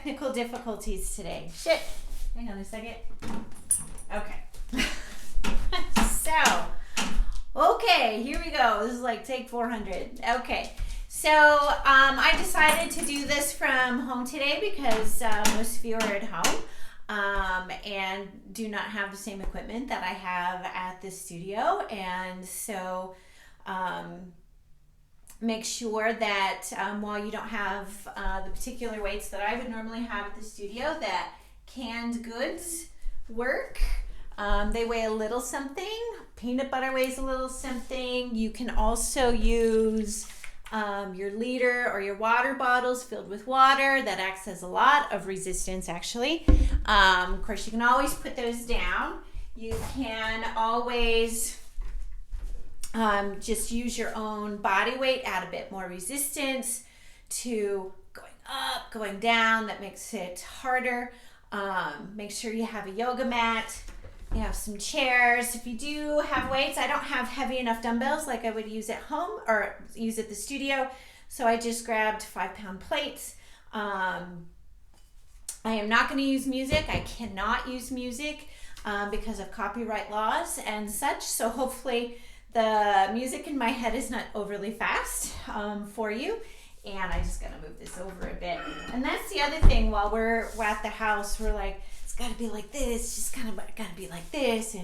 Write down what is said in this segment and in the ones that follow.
technical difficulties today. Shit. Hang on a second. Okay. Okay, here we go. This is like take 400. Okay. So I decided to do this from home today because most of you are at home and do not have the same equipment that I have at the studio. And so make sure that while you don't have the particular weights that I would normally have at the studio, that canned goods work. They weigh a little something. Peanut butter weighs a little something. You can also use your liter or your water bottles filled with water. That acts as a lot of resistance, actually. Of course, you can always put those down. You can always just use your own body weight, add a bit more resistance to going up, going down. That makes it harder. Make sure you have a yoga mat. You have some chairs. If you do have weights, I don't have heavy enough dumbbells like I would use at home or use at the studio. So I just grabbed 5-pound plates. I am not going to use music. I cannot use music because of copyright laws and such. So hopefully the music in my head is not overly fast for you. And I just got to move this over a bit. And that's the other thing. While we're at the house, we're like, got to be like this, just kind of got to be like this,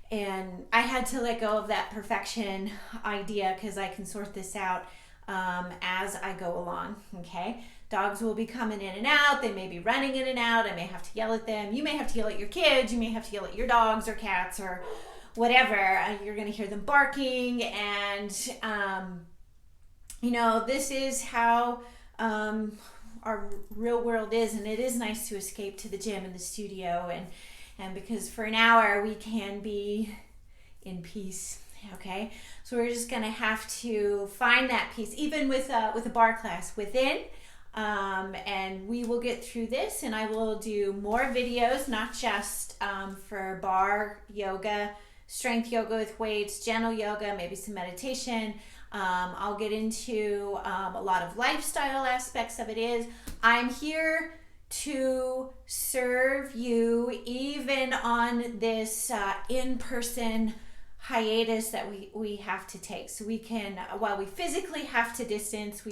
and I had to let go of that perfection idea because I can sort this out as I go along. Okay, dogs will be coming in and out. They may be running in and out. I may have to yell at them. You may have to yell at your kids. You may have to yell at your dogs or cats or whatever. You're going to hear them barking, and this is how our real world is, and it is nice to escape to the gym and the studio and because for an hour we can be in peace. Okay, so we're just gonna have to find that peace even with a bar class within, and we will get through this, and I will do more videos, not just for bar yoga, strength yoga with weights, gentle yoga, maybe some meditation. I'll get into a lot of lifestyle aspects of it. I'm here to serve you even on this in-person hiatus that we have to take. So we can, while we physically have to distance,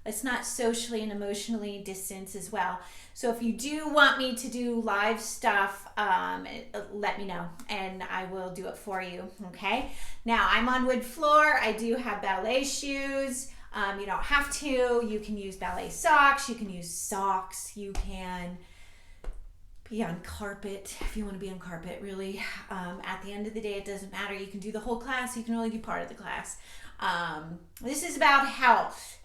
let's not socially and emotionally distance as well. So if you do want me to do live stuff, let me know and I will do it for you, okay? Now, I'm on wood floor. I do have ballet shoes. You don't have to. You can use ballet socks. You can use socks. You can be on carpet if you want to be on carpet, really. At the end of the day, it doesn't matter. You can do the whole class. You can only do part of the class. This is about health,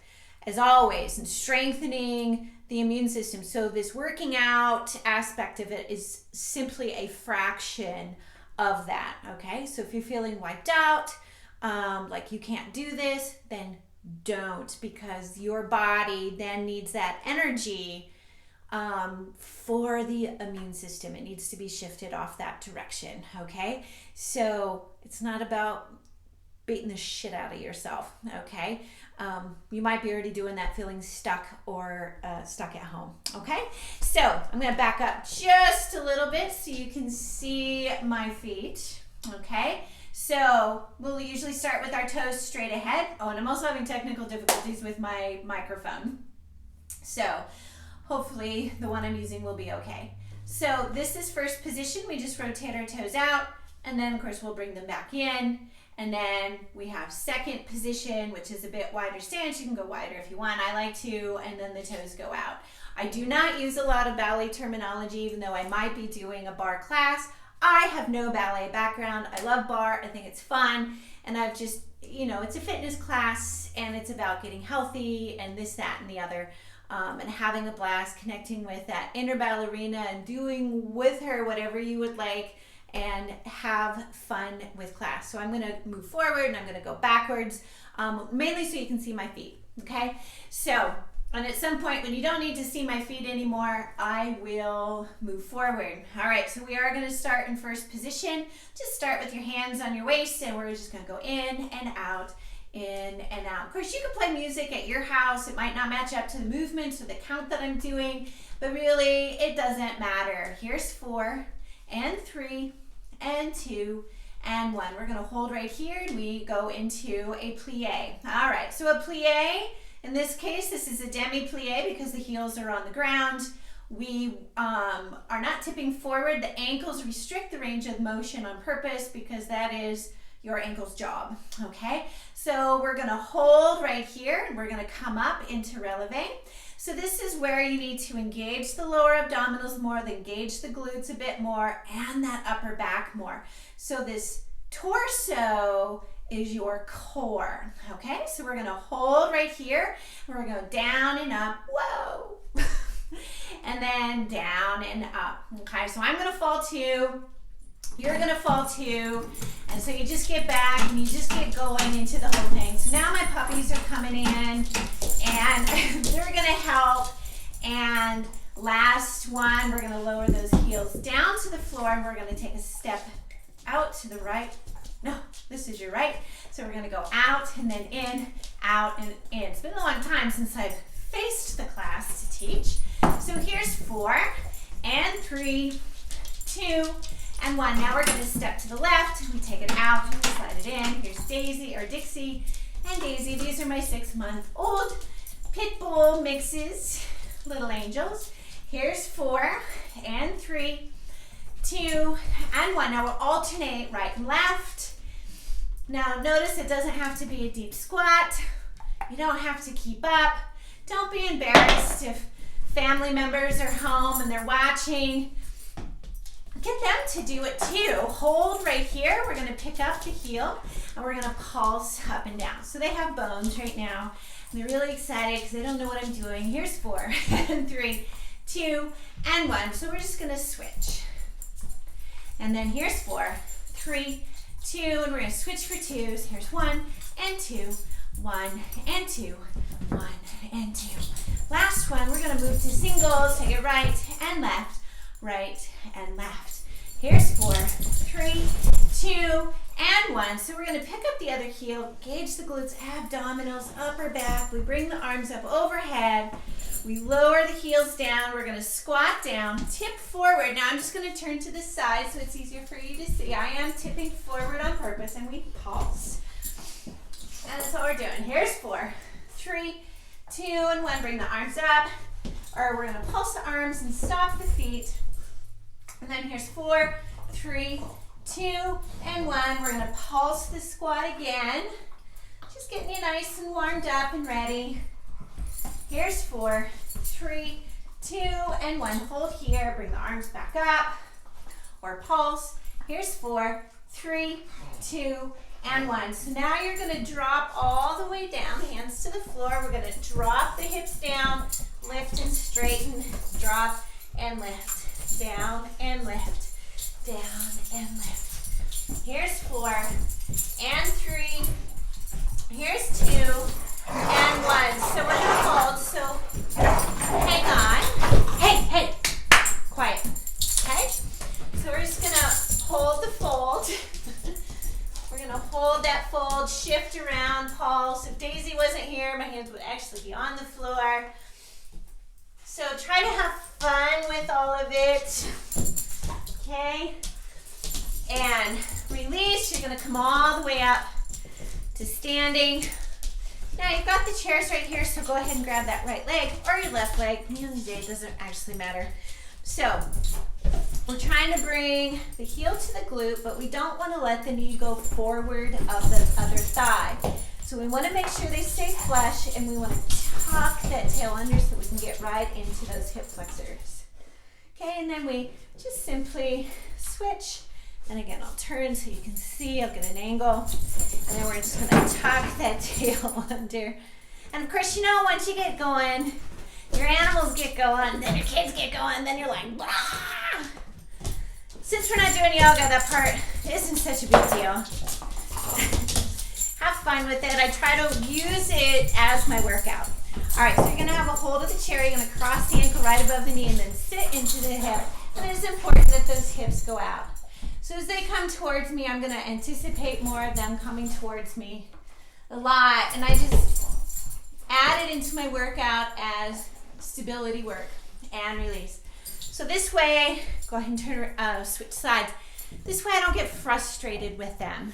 as always, and strengthening the immune system. So this working out aspect of it is simply a fraction of that, okay? So if you're feeling wiped out, like you can't do this, then don't, because your body then needs that energy for the immune system. It needs to be shifted off that direction, okay? So it's not about beating the shit out of yourself, okay? You might be already doing that, feeling stuck or stuck at home, okay? So I'm gonna back up just a little bit so you can see my feet, okay? So we'll usually start with our toes straight ahead. Oh, and I'm also having technical difficulties with my microphone. So hopefully the one I'm using will be okay. So this is first position. We just rotate our toes out, and then of course we'll bring them back in. And then we have second position, which is a bit wider stance. You can go wider if you want. I like to, and then the toes go out. I do not use a lot of ballet terminology, even though I might be doing a bar class. I have no ballet background. I love bar. I think it's fun. And I've just, it's a fitness class, and it's about getting healthy and this, that, and the other, and having a blast, connecting with that inner ballerina and doing with her whatever you would like, and have fun with class. So I'm gonna move forward and I'm gonna go backwards, mainly so you can see my feet, okay? So, and at some point when you don't need to see my feet anymore, I will move forward. All right, so we are gonna start in first position. Just start with your hands on your waist, and we're just gonna go in and out, in and out. Of course, you can play music at your house. It might not match up to the movements or the count that I'm doing, but really it doesn't matter. Here's 4 and 3 and 2 and 1. We're going to hold right here and we go into a plie. All right, so a plie, in this case, this is a demi-plie because the heels are on the ground. We are not tipping forward. The ankles restrict the range of motion on purpose because that is your ankle's job, okay? So we're gonna hold right here and we're gonna come up into releve. So this is where you need to engage the lower abdominals more, then engage the glutes a bit more, and that upper back more. So this torso is your core, okay? So we're gonna hold right here. We're gonna go down and up, whoa. And then down and up, okay? So I'm gonna fall 2, you're gonna fall 2, and so you just get back and you just get going into the whole thing. So now my puppies are coming in and they're gonna help. And last one, we're gonna lower those heels down to the floor and we're gonna take a step out to the right. No, this is your right. So we're gonna go out and then in, out and in. It's been a long time since I've faced the class to teach. So here's 4 and 3, 2, and 1. Now we're going to step to the left. We take it out, we slide it in. Here's Daisy or Dixie and Daisy. These are my 6-month-old pit bull mixes, little angels. Here's 4 and 3, 2, and 1. Now we'll alternate right and left. Now notice it doesn't have to be a deep squat. You don't have to keep up. Don't be embarrassed if family members are home and they're watching. Get them to do it too. Hold right here. We're going to pick up the heel and we're going to pulse up and down. So they have bones right now. And they're really excited because they don't know what I'm doing. Here's 4 and 3, 2, and 1. So we're just going to switch. And then here's 4, 3, 2, and we're going to switch for 2s. Here's 1 and 2, 1 and 2, 1 and 2. Last one, we're going to move to singles. Take it right and left, right and left. Here's 4, 3, 2, and 1. So we're going to pick up the other heel, engage the glutes, abdominals, upper back. We bring the arms up overhead. We lower the heels down. We're going to squat down, tip forward. Now I'm just going to turn to the side so it's easier for you to see. I am tipping forward on purpose, and we pulse. And that's what we're doing. Here's 4, 3, 2, and 1. Bring the arms up, or we're going to pulse the arms and stop the feet. And then here's 4, 3, 2, and 1. We're going to pulse the squat again. Just getting you nice and warmed up and ready. Here's 4, 3, 2, and 1. Hold here. Bring the arms back up, or pulse. Here's 4, 3, 2, and 1. So now you're going to drop all the way down, hands to the floor. We're going to drop the hips down, lift and straighten, drop and lift, down and lift, down and lift. Here's 4 and 3, here's 2 and 1. So we're going to hold, so hang on. Hey, quiet. Okay? So we're just going to hold the fold. We're going to hold that fold, shift around, pulse. If Daisy wasn't here, my hands would actually be on the floor. So try to have fun with all of it. Okay? And release. You're going to come all the way up to standing. Now you've got the chairs right here, so go ahead and grab that right leg or your left leg. At the end of the day, it doesn't actually matter. So we're trying to bring the heel to the glute, but we don't want to let the knee go forward of the other thigh. So we want to make sure they stay flush, and we want to tuck that tail under so we can get right into those hip flexors. Okay, and then we just simply switch. And again, I'll turn so you can see. I'll get an angle. And then we're just going to tuck that tail under. And of course, you know, once you get going, your animals get going, then your kids get going, then you're like, blah! Since we're not doing yoga, that part isn't such a big deal. Have fun with it. I try to use it as my workout. All right, so you're going to have a hold of the chair. You're going to cross the ankle right above the knee and then sit into the hip. And it's important that those hips go out. So as they come towards me, I'm going to anticipate more of them coming towards me. a lot, and I just add it into my workout as stability work and release. So this way, go ahead and switch sides. This way I don't get frustrated with them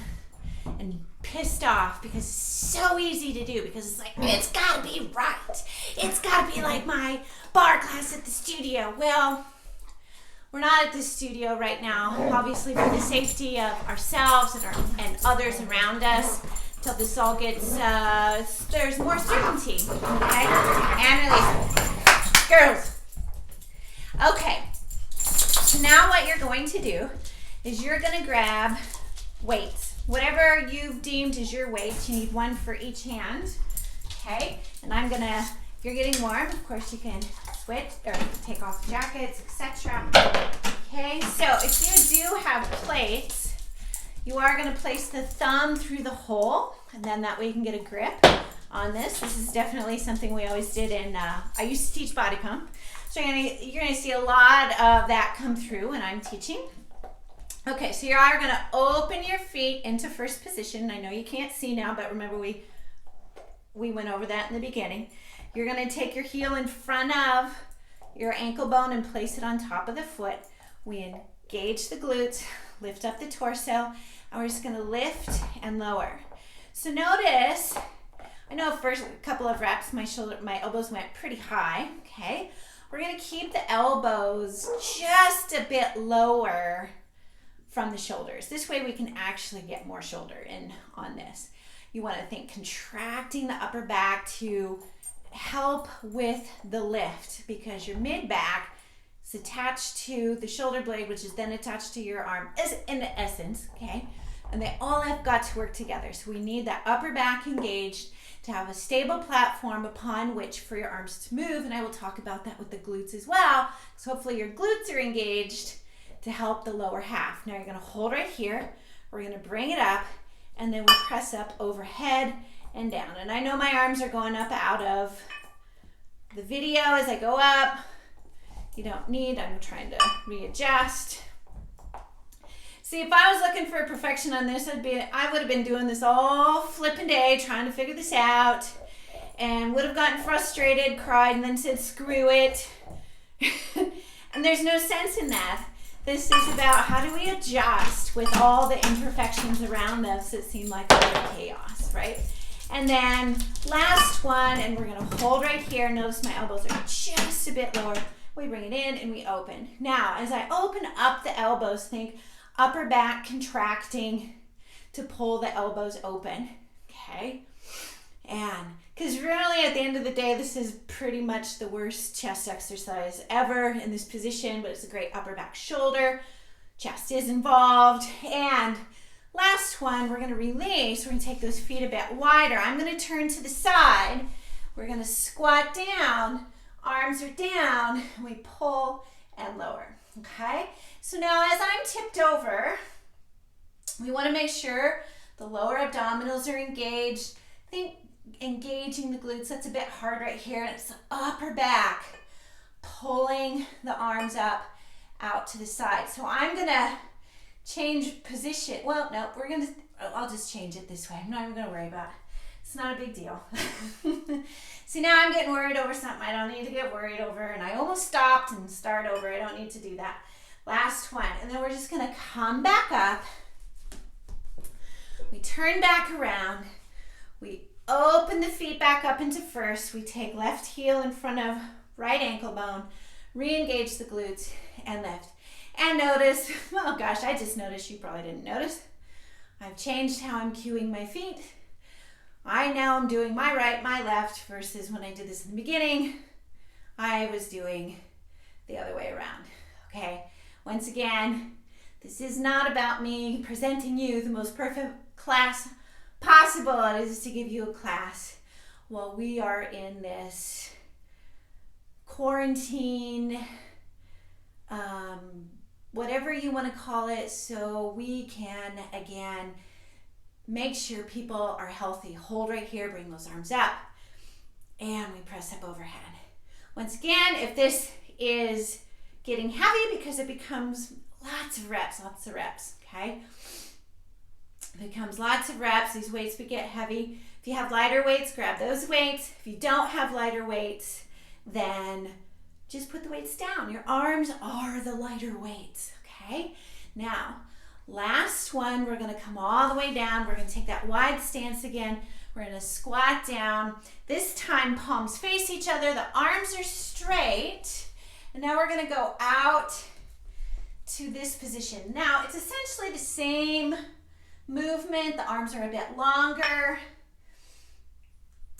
and pissed off, because it's so easy to do, because it's like, it's gotta be right. It's gotta be like my bar class at the studio. Well, we're not at the studio right now, obviously, for the safety of ourselves and others around us, till this all gets, there's more certainty, okay? And release. Girls. Okay, so now what you're going to do is you're gonna grab weights. Whatever you've deemed as your weights, you need one for each hand, okay? And I'm gonna, if you're getting warm, of course you can switch or take off jackets, etc. Okay, so if you do have plates, you are gonna place the thumb through the hole, and then that way you can get a grip on this. This is definitely something we always did in, I used to teach body pump. So you're gonna see a lot of that come through when I'm teaching. Okay, so you are gonna open your feet into first position. I know you can't see now, but remember we went over that in the beginning. You're gonna take your heel in front of your ankle bone and place it on top of the foot. We engage the glutes, lift up the torso, and we're just gonna lift and lower. So notice, I know first couple of reps, my elbows went pretty high, okay? We're gonna keep the elbows just a bit lower from the shoulders. This way we can actually get more shoulder in on this. You want to think contracting the upper back to help with the lift, because your mid back is attached to the shoulder blade, which is then attached to your arm in the essence, okay? And they all have got to work together. So we need that upper back engaged to have a stable platform upon which for your arms to move. And I will talk about that with the glutes as well. So hopefully your glutes are engaged to help the lower half. Now you're gonna hold right here, we're gonna bring it up, and then we press up overhead and down. And I know my arms are going up out of the video as I go up. You don't need, I'm trying to readjust. See, if I was looking for perfection on this, I would have been doing this all flipping day, trying to figure this out, and would have gotten frustrated, cried, and then said, screw it. And there's no sense in that. This is about how do we adjust with all the imperfections around us that seem like a lot of chaos, right? And then last one, and we're gonna hold right here. Notice my elbows are just a bit lower. We bring it in and we open. Now, as I open up the elbows, think upper back contracting to pull the elbows open, okay? And because really at the end of the day, this is pretty much the worst chest exercise ever in this position, but it's a great upper back shoulder. Chest is involved. And last one, we're gonna release. We're gonna take those feet a bit wider. I'm gonna turn to the side. We're gonna squat down, arms are down, and we pull and lower, okay? So now as I'm tipped over, we wanna make sure the lower abdominals are engaged. Think engaging the glutes, that's a bit hard right here, and it's the upper back, pulling the arms up out to the side. So I'm gonna change position. Well, no, I'll just change it this way. I'm not even gonna worry about it. It's not a big deal. See, now I'm getting worried over something I don't need to get worried over, and I almost stopped and start over. I don't need to do that. Last one, and then we're just gonna come back up. We turn back around. We open the feet back up into first. We take left heel in front of right ankle bone, re-engage the glutes, and lift. And notice, oh gosh, I just noticed, you probably didn't notice, I've changed how I'm cueing my feet. I now am doing my right, my left, versus when I did this in the beginning, I was doing the other way around, okay? Once again, this is not about me presenting you the most perfect class possible. It is to give you a class while we are in this quarantine, whatever you want to call it, so we can, again, make sure people are healthy. Hold right here, bring those arms up, and we press up overhead. Once again, if this is getting heavy, because it becomes lots of reps, okay? Becomes lots of reps. These weights would get heavy. If you have lighter weights, grab those weights. If you don't have lighter weights, then just put the weights down. Your arms are the lighter weights, okay? Now, last one, we're gonna come all the way down. We're gonna take that wide stance again. We're gonna squat down. This time, palms face each other. The arms are straight. And now we're gonna go out to this position. Now, it's essentially the same movement. The arms are a bit longer,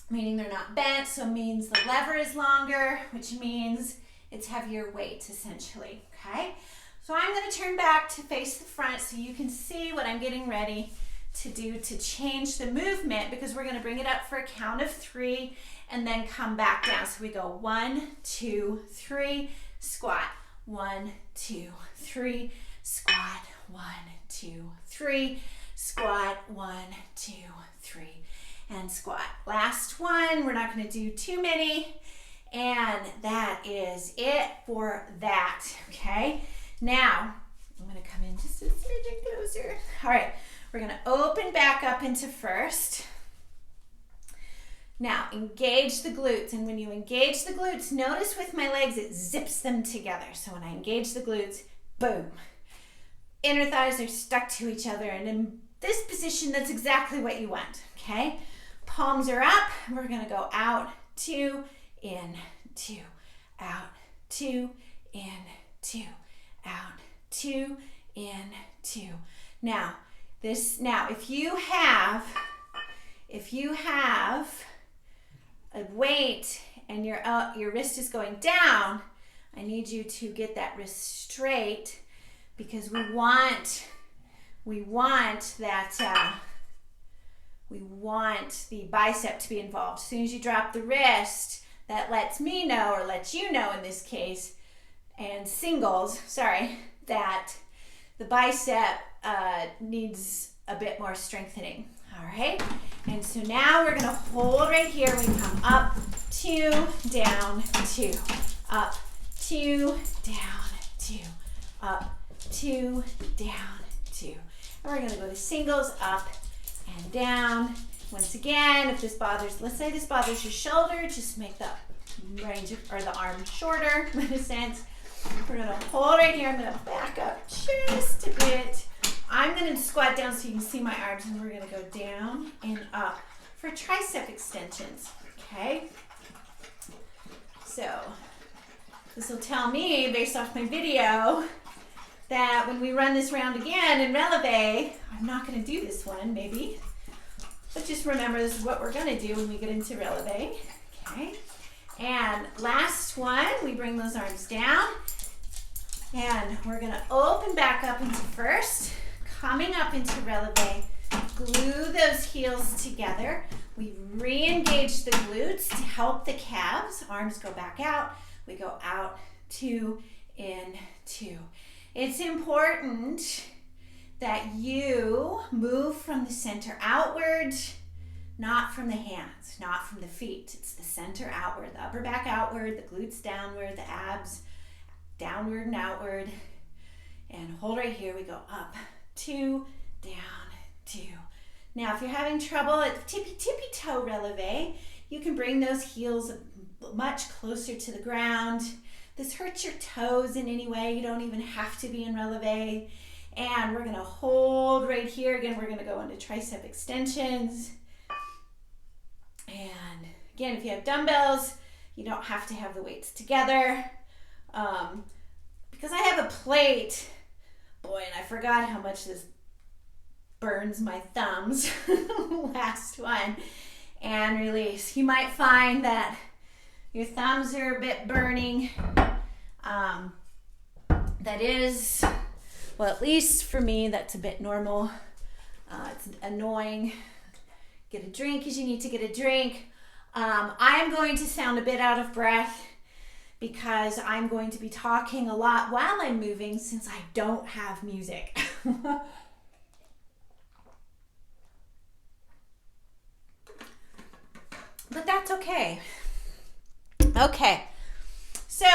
meaning they're not bent, so it means the lever is longer, which means it's heavier weights essentially, okay? So I'm gonna turn back to face the front so you can see what I'm getting ready to do to change the movement, because we're gonna bring it up for a count of 3 and then come back down. So we go 1, 2, 3, squat, 1, 2, 3, squat, 1, 2, 3, squat, 1, 2, 3, and squat. Last one, we're not gonna do too many, and that is it for that, okay? Now, I'm gonna come in just a smidgen closer. All right, we're gonna open back up into first. Now, engage the glutes, and when you engage the glutes, notice with my legs, it zips them together. So when I engage the glutes, boom. Inner thighs are stuck to each other, and in this position, that's exactly what you want, okay? Palms are up, we're gonna go out, 2, in, 2, out, 2, in, 2, out, 2, in, 2. Now, if you have a weight and your wrist is going down, I need you to get that wrist straight, because we want the bicep to be involved. As soon as you drop the wrist, that lets me know, or lets you know in this case, and singles, that the bicep needs a bit more strengthening. All right, and so now we're gonna hold right here. We come up, 2, down, 2, up, 2, down, 2, up, 2, down, 2. And we're gonna go to singles, up and down. Once again, if this bothers, let's say this bothers your shoulder, just make the range or the arm shorter in a sense. We're gonna hold right here. I'm gonna back up just a bit. I'm gonna squat down so you can see my arms, and we're gonna go down and up for tricep extensions, okay? So this will tell me, based off my video, that when we run this round again in releve, I'm not gonna do this one, maybe. But just remember, this is what we're gonna do when we get into releve, okay? And last one, we bring those arms down, and we're gonna open back up into first, coming up into releve, glue those heels together. We re-engage the glutes to help the calves. Arms go back out. We go out, 2, in, 2. It's important that you move from the center outward, not from the hands, not from the feet. It's the center outward, the upper back outward, the glutes downward, the abs downward and outward. And hold right here. We go up, 2, down, 2. Now, if you're having trouble at tippy toe releve, you can bring those heels much closer to the ground. This hurts your toes in any way. You don't even have to be in releve. And we're gonna hold right here. Again, we're gonna go into tricep extensions. And again, if you have dumbbells, you don't have to have the weights together. Because I have a plate, boy, and I forgot how much this burns my thumbs. Last one. And release. You might find that your thumbs are a bit burning. That is, well, at least for me, that's a bit normal. It's annoying. Get a drink as you need to get a drink. I'm going to sound a bit out of breath because I'm going to be talking a lot while I'm moving since I don't have music. But that's okay. Okay, so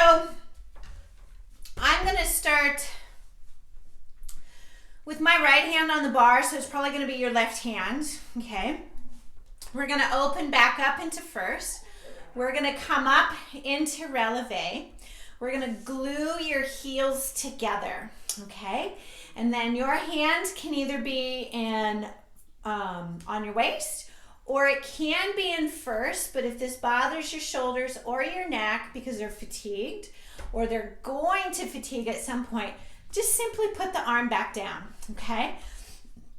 I'm gonna start with my right hand on the bar, so it's probably gonna be your left hand, okay? We're gonna open back up into first. We're gonna come up into releve. We're gonna glue your heels together, okay? And then your hand can either be in on your waist, or it can be in first, but if this bothers your shoulders or your neck because they're fatigued, or they're going to fatigue at some point, just simply put the arm back down, okay?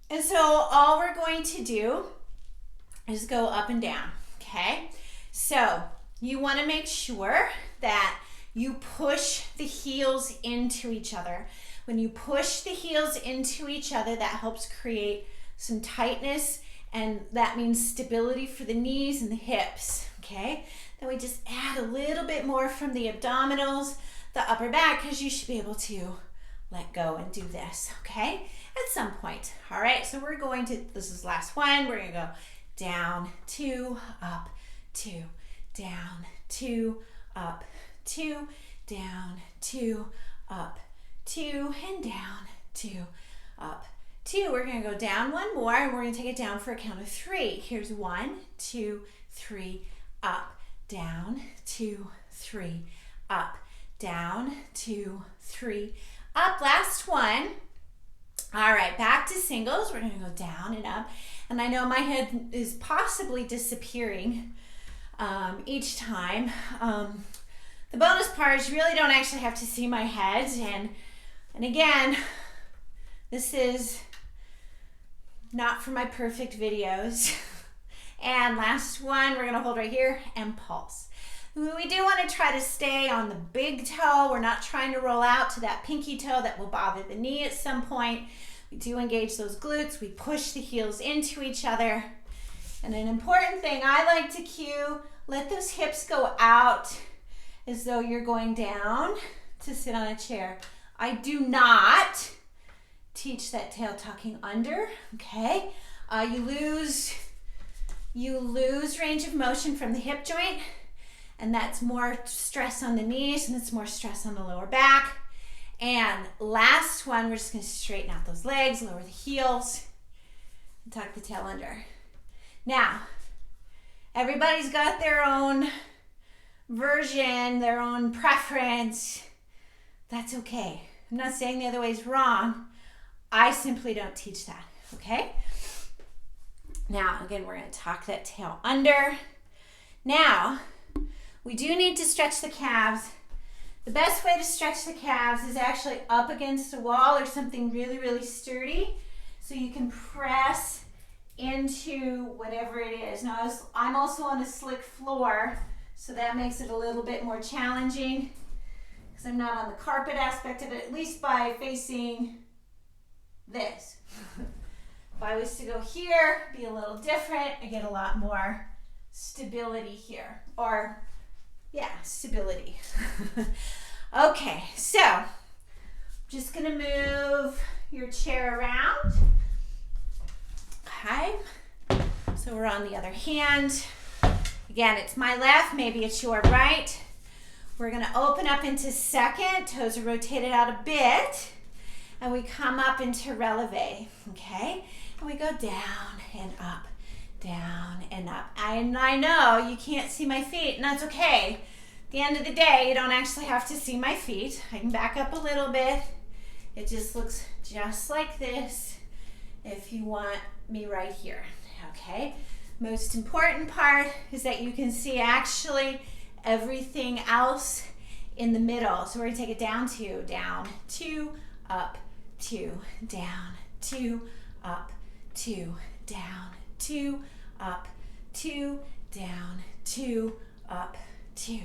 And so all we're going to do is go up and down, okay? So you wanna make sure that you push the heels into each other. When you push the heels into each other, that helps create some tightness, and that means stability for the knees and the hips, okay? Then we just add a little bit more from the abdominals, the upper back, because you should be able to let go and do this, okay? At some point, all right? So we're going to, this is last one, we're gonna go down, 2, up, 2, down, 2, up, 2, down, 2, up, 2, and down, 2, up, 2. We're gonna go down one more, and we're gonna take it down for a count of 3. Here's 1, 2, 3, up, down, 2, 3, up, down, 2, 3, up. Last one. All right, back to singles. We're gonna go down and up. And I know my head is possibly disappearing each time. The bonus part is you really don't actually have to see my head. And again, this is not for my perfect videos. And last one, we're gonna hold right here and pulse. We do want to try to stay on the big toe. We're not trying to roll out to that pinky toe that will bother the knee at some point. We do engage those glutes. We push the heels into each other. And an important thing I like to cue, let those hips go out as though you're going down to sit on a chair. I do not teach that tail tucking under, okay? You lose range of motion from the hip joint, and that's more stress on the knees, and it's more stress on the lower back. And last one, we're just gonna straighten out those legs, lower the heels, and tuck the tail under. Now, everybody's got their own version, their own preference. That's okay. I'm not saying the other way is wrong. I simply don't teach that, okay? Now, again, we're gonna tuck that tail under. Now, we do need to stretch the calves. The best way to stretch the calves is actually up against a wall or something really, really sturdy, so you can press into whatever it is. Now, I'm also on a slick floor, so that makes it a little bit more challenging because I'm not on the carpet aspect of it, at least by facing this. If I was to go here, be a little different. I get a lot more stability here, or yeah, stability. Okay, so I'm just gonna move your chair around. Okay, so we're on the other hand. Again, it's my left, maybe it's your right. We're gonna open up into second, toes are rotated out a bit, and we come up into releve, okay? And we go down and up, down and up. I know you can't see my feet, and that's okay. At the end of the day, you don't actually have to see my feet. I can back up a little bit. It just looks just like this if you want me right here, okay? Most important part is that you can see actually everything else in the middle. So we're gonna take it down, 2, up, 2, down, 2, up, 2, down, 2, up, 2, down, 2, up, 2,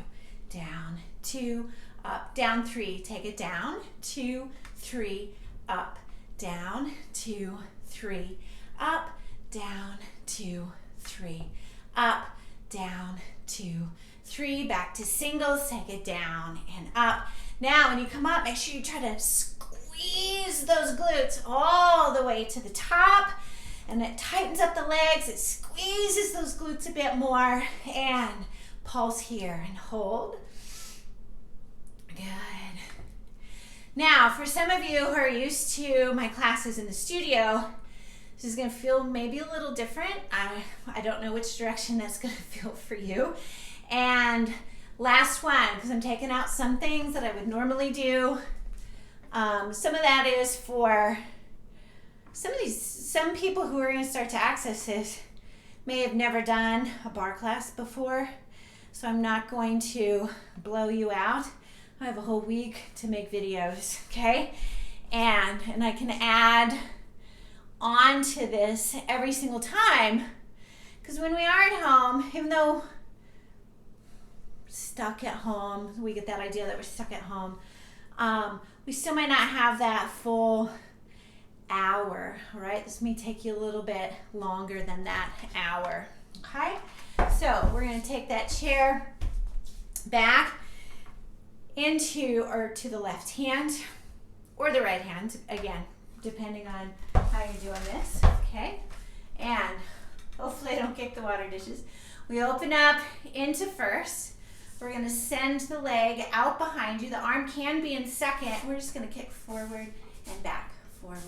down, 2, up, down, 3, take it down, 2, 3, up, down, 2, 3, up, down, 2, 3, up, down, 2, 3, back to singles, take it down and up. Now when you come up, make sure you try to squeeze those glutes all the way to the top, and it tightens up the legs, it squeezes those glutes a bit more, and pulse here and hold. Good. Now, for some of you who are used to my classes in the studio, this is gonna feel maybe a little different. I don't know which direction that's gonna feel for you. And last one, because I'm taking out some things that I would normally do. Some of that is for some people who are gonna start to access this may have never done a barre class before. So I'm not going to blow you out. I have a whole week to make videos, okay? And I can add on to this every single time, because when we are at home, even though we're stuck at home, we get that idea that we're stuck at home, we still might not have that full hour, all right? This may take you a little bit longer than that hour, okay? So we're gonna take that chair back into or to the left hand or the right hand, again, depending on how you're doing this, okay? And hopefully I don't kick the water dishes. We open up into first. We're gonna send the leg out behind you. The arm can be in second. We're just gonna kick forward and back, forward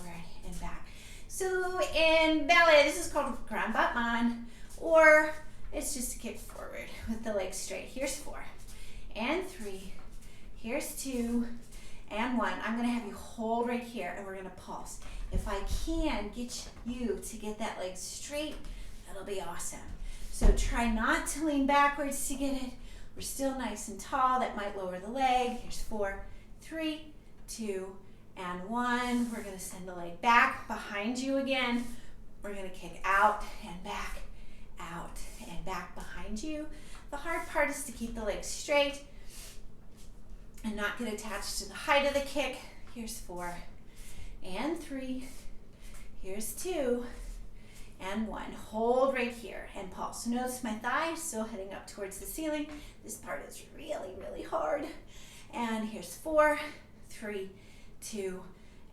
and back. So in ballet, this is called grand battement, or it's just a kick forward with the legs straight. Here's 4 and 3. Here's 2 and 1. I'm gonna have you hold right here and we're gonna pulse. If I can get you to get that leg straight, that'll be awesome. So try not to lean backwards to get it. We're still nice and tall. That might lower the leg. Here's 4, 3, 2, and 1. We're gonna send the leg back behind you again. We're gonna kick out and back behind you. The hard part is to keep the legs straight and not get attached to the height of the kick. Here's 4 and 3. Here's 2 and 1. Hold right here and pulse. So notice my thigh is still heading up towards the ceiling. This part is really, really hard. And here's 4, 3, 2,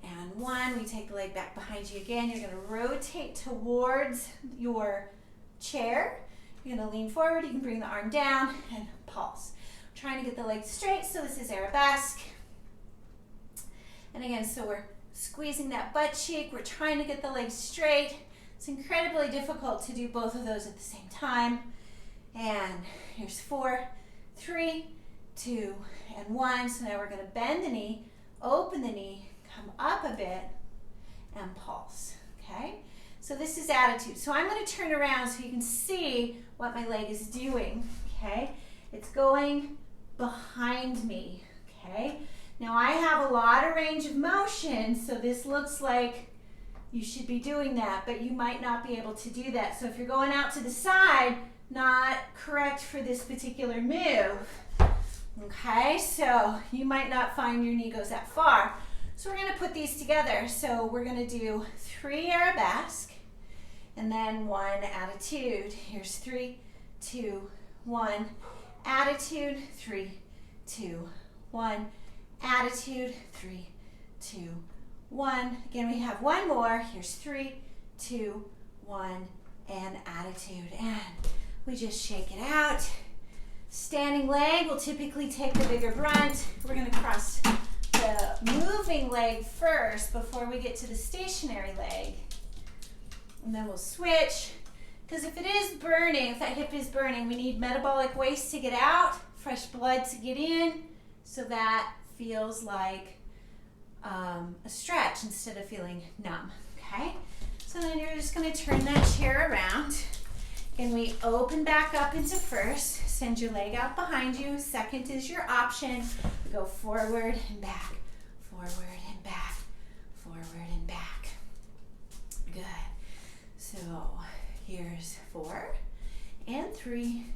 and 1. We take the leg back behind you again. You're gonna rotate towards your chair. You're gonna lean forward. You can bring the arm down and pulse. Trying to get the legs straight, so this is arabesque. And again, so we're squeezing that butt cheek. We're trying to get the legs straight. It's incredibly difficult to do both of those at the same time. And here's 4, 3, 2, and 1. So now we're gonna bend the knee, open the knee, come up a bit, and pulse, okay? So this is attitude. So I'm gonna turn around so you can see what my leg is doing, okay? It's going behind me, okay? Now I have a lot of range of motion, so this looks like you should be doing that, but you might not be able to do that. So if you're going out to the side, not correct for this particular move, okay? So you might not find your knee goes that far. So we're gonna put these together. So we're gonna do 3 arabesque and then 1 attitude. Here's 3, 2, 1, attitude, 3, 2, 1, attitude, 3, 2, 1. Again, we have 1 more. Here's 3, 2, 1, and attitude. And we just shake it out. Standing leg will typically take the bigger brunt. We're gonna cross the moving leg first before we get to the stationary leg. And then we'll switch. Because if it is burning, if that hip is burning, we need metabolic waste to get out, fresh blood to get in, so that feels like a stretch instead of feeling numb, okay? So then you're just gonna turn that chair around. And we open back up into first, send your leg out behind you. Second is your option. We go forward and back, forward and back, forward and back. Good. So here's 4 and 3.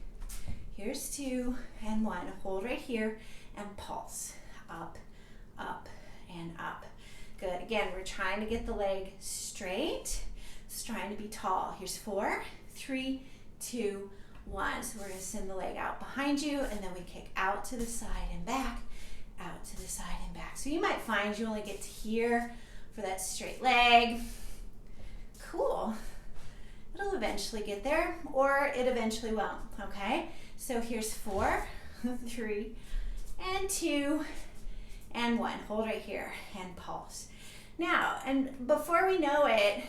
Here's 2 and 1. Hold right here and pulse. Up, up, and up. Good. Again, we're trying to get the leg straight. It's trying to be tall. Here's 4, 3, 2, 1. So we're going to send the leg out behind you, and then we kick out to the side and back, out to the side and back. So you might find you only get to here for that straight leg. Cool. It'll eventually get there, or it eventually won't, okay? So here's 4, 3, and 2, and 1. Hold right here and pulse. Now, and before we know it,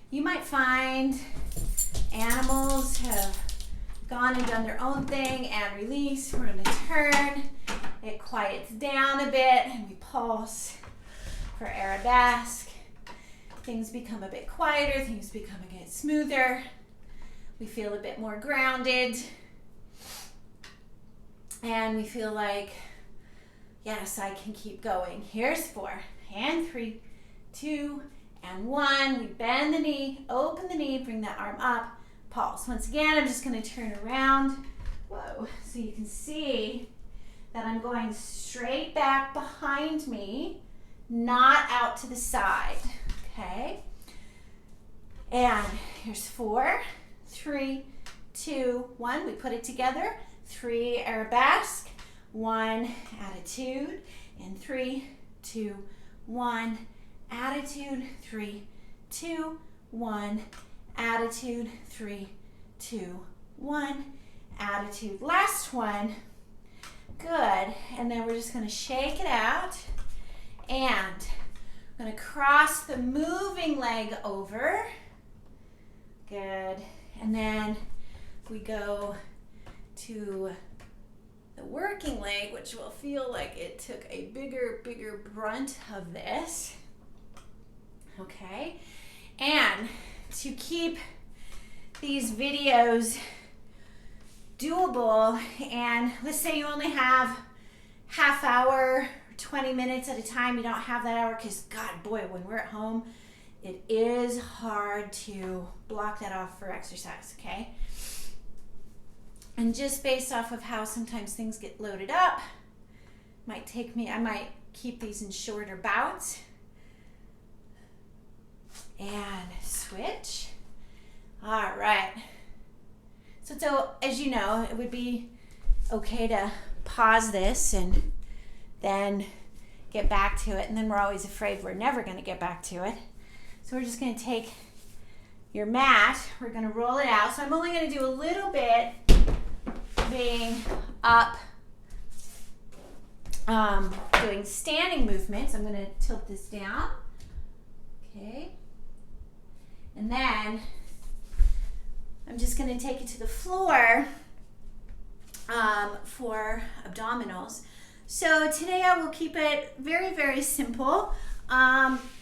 you might find animals have gone and done their own thing and release. We're going to turn. It quiets down a bit and we pulse for arabesque. Things become a bit quieter. Things become a bit smoother. We feel a bit more grounded. And we feel like, yes, I can keep going. Here's 4 and 3, 2, and 1. We bend the knee, open the knee, bring that arm up, pulse. Once again, I'm just going to turn around. Whoa, so you can see that I'm going straight back behind me, not out to the side, okay? And here's 4, 3, 2, 1. We put it together. 3, arabesque, 1, attitude, and 3, 2, 1, attitude, 3, 2, 1, attitude, 3, 2, 1, attitude. Last one. Good. And then we're just going to shake it out. And I'm going to cross the moving leg over. Good. And then we go to the working leg, which will feel like it took a bigger brunt of this. Okay. And to keep these videos doable, and let's say you only have half hour, 20 minutes at a time, you don't have that hour, because God, boy, when we're at home, it is hard to block that off for exercise, okay? And just based off of how sometimes things get loaded up, I might keep these in shorter bouts. And switch. All right. So as you know, it would be okay to pause this and then get back to it. And then we're always afraid we're never going to get back to it. So we're just going to take your mat. We're going to roll it out. So I'm only going to do a little bit being up, doing standing movements. I'm going to tilt this down. Okay. And then I'm just going to take it to the floor for abdominals. So today I will keep it very simple.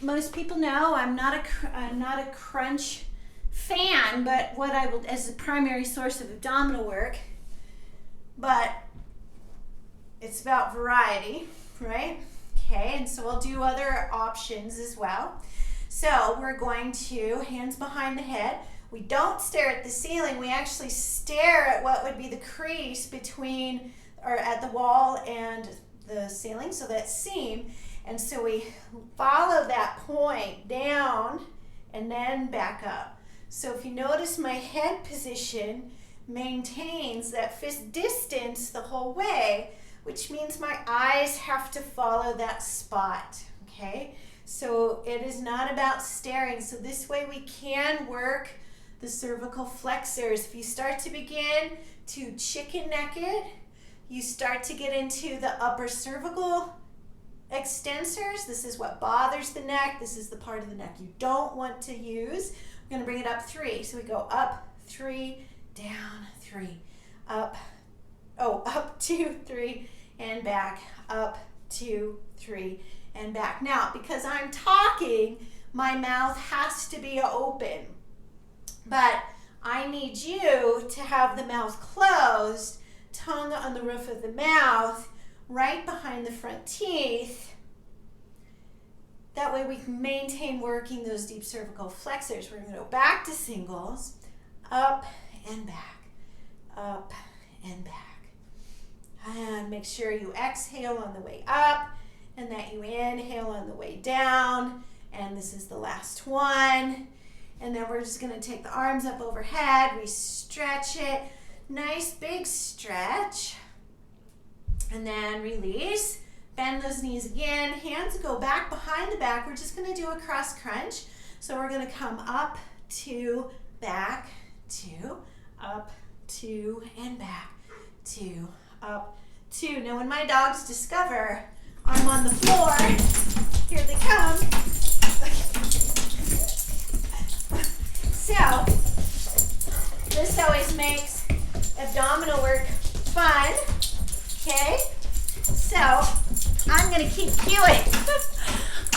Most people know I'm not a crunch fan, but what I will as a primary source of abdominal work. But it's about variety, right? Okay, and so I'll do other options as well. So we're going to hands behind the head. We don't stare at the ceiling. We actually stare at what would be the crease between, or at the wall and the ceiling, so that seam. And so we follow that point down and then back up. So if you notice, my head position maintains that fist distance the whole way, which means my eyes have to follow that spot, okay? So it is not about staring. So this way we can work the cervical flexors. If you start to begin to chicken neck it, you start to get into the upper cervical extensors. This is what bothers the neck. This is the part of the neck you don't want to use. We're going to bring it up 3. So we go up 3, down 3, up 2, 3, and back, up 2, 3, and back. Now, because I'm talking, my mouth has to be open, but I need you to have the mouth closed, tongue on the roof of the mouth, right behind the front teeth. That way we can maintain working those deep cervical flexors. We're going to go back to singles, up and back, up and back. And make sure you exhale on the way up and that you inhale on the way down. And this is the last one. And then we're just going to take the arms up overhead. We stretch it. Nice big stretch. And then release. Bend those knees again. Hands go back behind the back. We're just going to do a cross crunch. So we're going to come up, 2, back, 2, up, 2, and back, 2, up, 2. Now when my dogs discover arm on the floor. Here they come. So, this always makes abdominal work fun. Okay? So, I'm going to keep doing.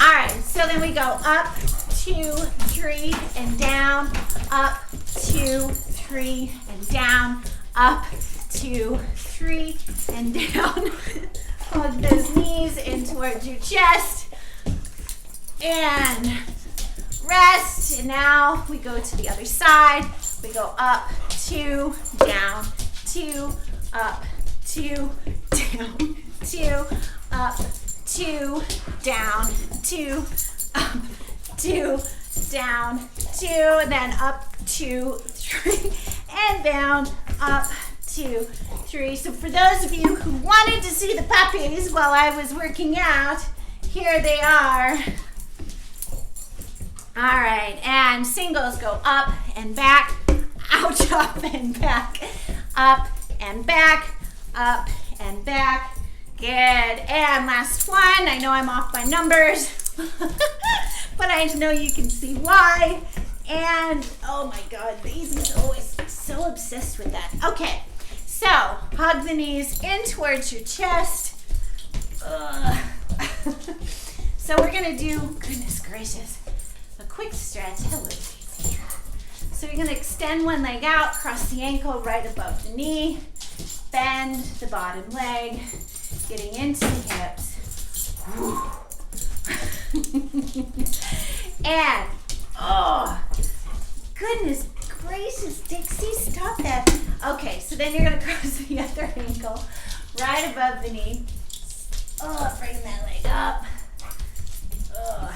All right, so then we go up, 2, 3, and down, up, 2, 3, and down, up, 2, 3, and down. Hug those knees in towards your chest. And rest. And now we go to the other side. We go up, 2, down, 2, up, 2, down, 2, up, 2, down, 2, up, 2, down, 2, and then up, 2, 3, and down, up, 2, 3. So for those of you who wanted to see the puppies while I was working out, here they are. All right, and singles go up and back, ouch, up and back, up and back, up and back. Good, and last one. I know I'm off by numbers, but I know you can see why. And oh my God, Daisy's always so obsessed with that. Okay, so hug the knees in towards your chest. So we're gonna do, goodness gracious, a quick stretch. Hello, Daisy. So you're gonna extend one leg out, cross the ankle right above the knee, bend the bottom leg, getting into the hips. And, oh, goodness gracious, Dixie, stop that. Okay, so then you're gonna cross the other ankle right above the knee. Oh, bring that leg up. Oh,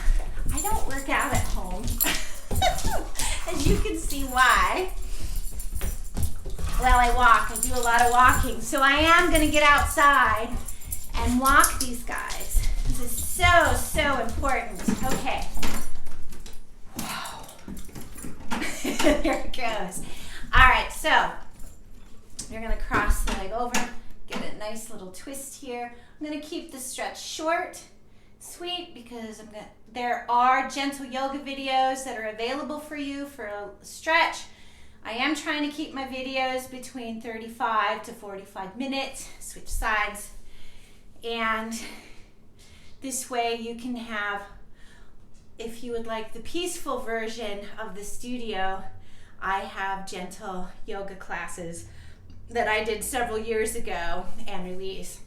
I don't work out at home. As you can see why. Well, I walk. I do a lot of walking. So I am going to get outside and walk these guys. This is so, so important. Okay. There it goes. All right, so you're going to cross the leg over, get a nice little twist here. I'm going to keep the stretch short, sweet, because there are gentle yoga videos that are available for you for a stretch. I am trying to keep my videos between 35 to 45 minutes, switch sides, and this way you can have, if you would like the peaceful version of the studio, I have gentle yoga classes that I did several years ago, and release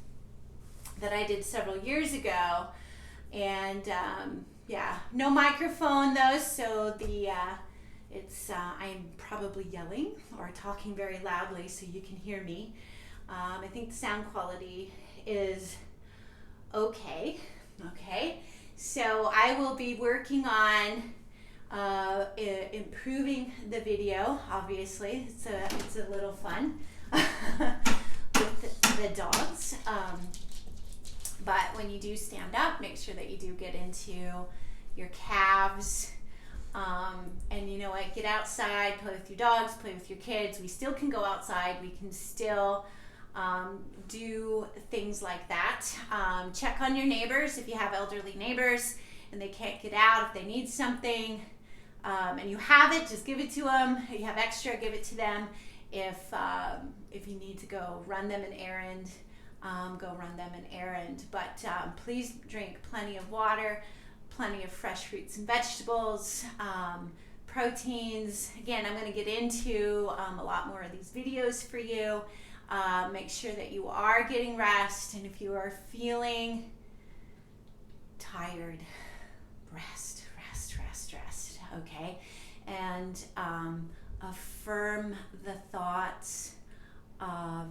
that I did several years ago, and yeah, no microphone though, so the I'm probably yelling or talking very loudly so you can hear me. I think the sound quality is okay. So I will be working on improving the video. Obviously, it's a little fun with the dogs. But when you do stand up, make sure that you do get into your calves. And you know what, get outside, play with your dogs, play with your kids. We still can go outside. We can still do things like that. Check on your neighbors if you have elderly neighbors and they can't get out. If they need something and you have it, just give it to them. If you have extra, give it to them. If you need to go run them an errand, go run them an errand. But please drink plenty of water, plenty of fresh fruits and vegetables, proteins. Again, I'm going to get into a lot more of these videos for you. Make sure that you are getting rest, and if you are feeling tired, rest, okay? And affirm the thoughts of